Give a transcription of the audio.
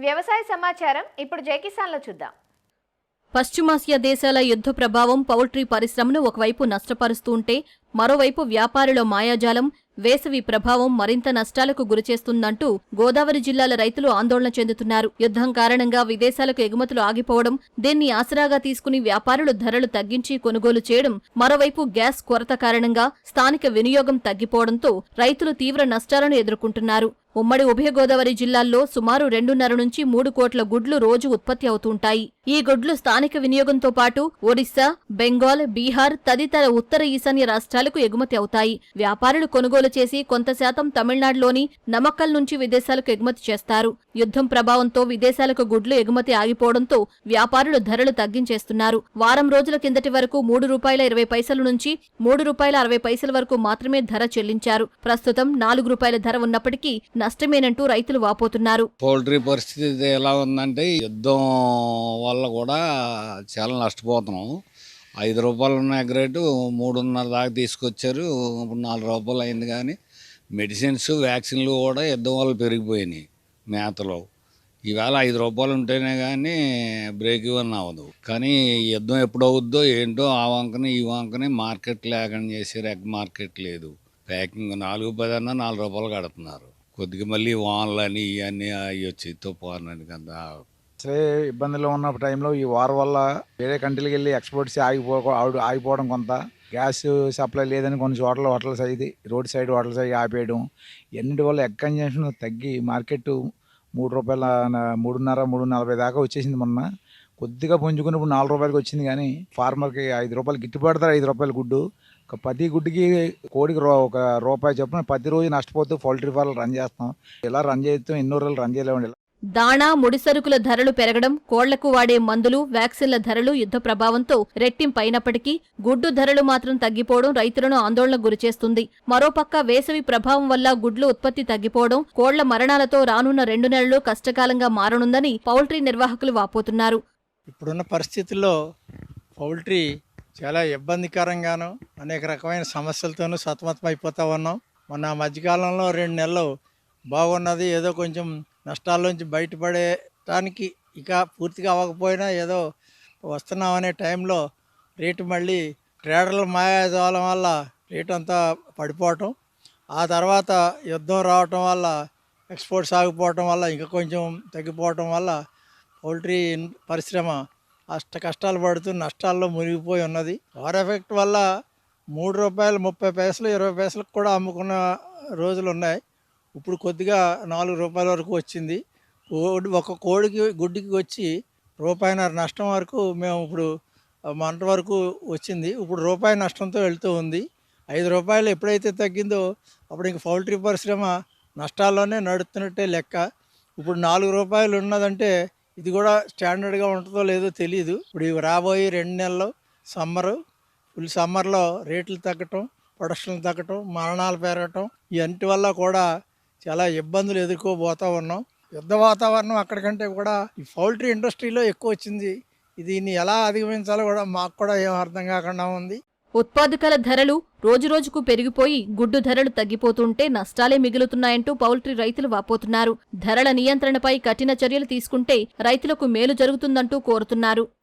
వ్యవసాయ సమాచారం ఇప్పుడు జైకిసాన్లో చూద్దాం. పశ్చిమాసియా దేశాల యుద్ధ ప్రభావం పౌల్ట్రీ పరిశ్రమను ఒకవైపు నష్టపరుస్తూ ఉంటే మరోవైపు వ్యాపారుల మాయాజాలం వేసవి ప్రభావం మరింత నష్టాలకు గురిచేస్తుందంటూ గోదావరి జిల్లాల రైతులు ఆందోళన చెందుతున్నారు. యుద్ధం కారణంగా విదేశాలకు ఎగుమతులు ఆగిపోవడం, దీన్ని ఆసరాగా తీసుకుని వ్యాపారులు ధరలు తగ్గించి కొనుగోలు చేయడం, మరోవైపు గ్యాస్ కొరత కారణంగా స్థానిక వినియోగం తగ్గిపోవడంతో రైతులు తీవ్ర నష్టాలను ఎదుర్కొంటున్నారు. ఉమ్మడి ఉభయ గోదావరి జిల్లాల్లో సుమారు 2.5 నుంచి 3 కోట్ల గుడ్లు రోజు ఉత్పత్తి అవుతుంటాయి. ఈ గుడ్లు స్థానిక వినియోగంతో పాటు ఒడిశా, బెంగాల్, బీహార్ తదితర ఉత్తర ఈశాన్య రాష్ట్రాలకు ఎగుమతి అవుతాయి. వ్యాపారులు కొనుగోలు చేసి కొంత శాతం తమిళనాడులోని నమక్కల్ నుంచి విదేశాలకు ఎగుమతి చేస్తారు. యుద్ధం ప్రభావంతో విదేశాలకు గుడ్లు ఎగుమతి ఆగిపోవడంతో వ్యాపారులు ధరలు తగ్గించేస్తున్నారు. వారం రోజుల కిందటి వరకు ₹3.20 నుంచి ₹3.60 వరకు మాత్రమే ధర చెల్లించారు. ప్రస్తుతం ₹4 ధర ఉన్నప్పటికీ నష్టమేనంటూ రైతులు వాపోతున్నారు. పౌల్ట్రీ పరిస్థితి ఎలా ఉందంటే యుద్ధం వల్ల కూడా చాలా నష్టపోతున్నాం. ₹5 ఉన్న ఎగ్ రేటు 3.5 దాకా తీసుకొచ్చారు. ఇప్పుడు ₹4 అయింది. కానీ మెడిసిన్స్, వ్యాక్సిన్లు కూడా యుద్ధం వల్ల పెరిగిపోయినాయి. మేతలో ఈవేళ ₹5 ఉంటేనే కానీ బ్రేక్ ఇవన్ అవ్వదు. కానీ యుద్ధం ఎప్పుడు అవుద్దో ఏంటో ఆ వంకని ఈ వంకని మార్కెట్ లేకుండా చేసారు. ఎగ్ మార్కెట్ లేదు. ప్యాకింగ్ ₹4.10 అన్నా ₹4 కడుతున్నారు. కొద్దిగా మళ్ళీ వాన్లని ఇవన్నీ అవి వచ్చి తుఫాను అని కదా సరే ఇబ్బందులు ఉన్న టైంలో ఈ వార్ వల్ల వేరే కంట్రీకి వెళ్ళి ఎక్స్పోర్ట్స్ ఆగిపోవడం, కొంత గ్యాస్ సప్లై లేదని కొన్ని చోట్ల హోటల్స్ అయితే రోడ్ సైడ్ హోటల్స్ అవి ఆపేయడం, ఎన్నిటి వల్ల ఎగ్ కన్జంప్షన్ తగ్గి మార్కెట్ ₹3.30 దాకా వచ్చేసింది. మొన్న కొద్దిగా పుంజుకుని ఇప్పుడు ₹4 వచ్చింది. కానీ ఫార్మర్కి ₹5 గిట్టుబాటు ధర, ₹5 గుడ్డు. ప్రతి గుడ్డుకి కోడికి ₹1 చొప్పున ప్రతి రోజు నష్టపోతూ పౌల్ట్రీ ఫార్మ్ రన్ చేస్తాం. ఇలా రన్ చేస్తాం, ఎన్నో రోజులు రన్ చేయలేమండి. దాణా, ముడిసరుకుల ధరలు పెరగడం, కోళ్లకు వాడే మందులు, వ్యాక్సిన్ల ధరలు యుద్ధ ప్రభావంతో రెట్టింపైనప్పటికీ గుడ్డు ధరలు మాత్రం తగ్గిపోవడం రైతులను ఆందోళనకు గురిచేస్తుంది. మరోపక్క వేసవి ప్రభావం వల్ల గుడ్లు ఉత్పత్తి తగ్గిపోవడం, కోళ్ల మరణాలతో రానున్న 2 నెలలు కష్టకాలంగా మారనుందని పౌల్ట్రీ నిర్వాహకులు వాపోతున్నారు. ఇప్పుడున్న పరిస్థితుల్లో పౌల్ట్రీ చాలా ఇబ్బందికరంగాను అనేక రకమైన సమస్యలతోనూ సతమతమైపోతూ ఉన్నాం. మొన్న మధ్యకాలంలో 2 నెలలు బాగున్నది. ఏదో కొంచెం నష్టాల్లోంచి బయటపడటానికి ఇక పూర్తిగా అవ్వకపోయినా ఏదో వస్తున్నాం అనే టైంలో రేటు మళ్ళీ ట్రేడర్ల మాయాజాలం వల్ల రేటు అంతా పడిపోవటం, ఆ తర్వాత యుద్ధం రావటం వల్ల ఎక్స్పోర్ట్స్ ఆగిపోవటం వల్ల ఇంకా కొంచెం తగ్గిపోవటం వల్ల పౌల్ట్రీ పరిశ్రమ కష్టాలు పడుతూ నష్టాల్లో మునిగిపోయి ఉన్నది. వార్ ఎఫెక్ట్ వల్ల ₹3.30, ₹20 కూడా అమ్ముకున్న రోజులు ఉన్నాయి. ఇప్పుడు కొద్దిగా ₹4 వరకు వచ్చింది. ఒక కోడికి గుడ్డుకి వచ్చి ₹1.50 నష్టం వరకు మేము ఇప్పుడు మంట వరకు వచ్చింది. ఇప్పుడు ₹1 నష్టంతో వెళ్తూ ఉంది. ₹5 ఎప్పుడైతే తగ్గిందో అప్పుడు ఇంక పౌల్ట్రీ పరిశ్రమ నష్టాల్లోనే నడుస్తున్నట్టే లెక్క. ఇప్పుడు ₹4 ఉన్నదంటే ఇది కూడా స్టాండర్డ్గా ఉంటుందో లేదో తెలియదు. ఇప్పుడు ఇవి రాబోయే 2 నెలలు ఫుల్ సమ్మర్లో రేట్లు తగ్గటం, ప్రొడక్షన్ తగ్గటం, మరణాలు పెరగటం, ఇవన్నిటి వల్ల కూడా చాలా ఇబ్బందులు ఎదుర్కోబోతూ ఉన్నాం. యుద్ధ వాతావరణం అక్కడికంటే కూడా ఈ పౌల్ట్రీ ఇండస్ట్రీలో ఎక్కువ వచ్చింది. దీన్ని ఎలా అధిగమించాలో కూడా మాకు కూడా ఏం అర్థం కాకుండా ఉంది. ఉత్పాదకాల ధరలు రోజురోజుకు పెరిగిపోయి గుడ్డు ధరలు తగ్గిపోతుంటే నష్టాలే మిగులుతున్నాయంటూ పౌల్ట్రీ రైతులు వాపోతున్నారు. ధరల నియంత్రణపై కఠిన చర్యలు తీసుకుంటే రైతులకు మేలు జరుగుతుందంటూ కోరుతున్నారు.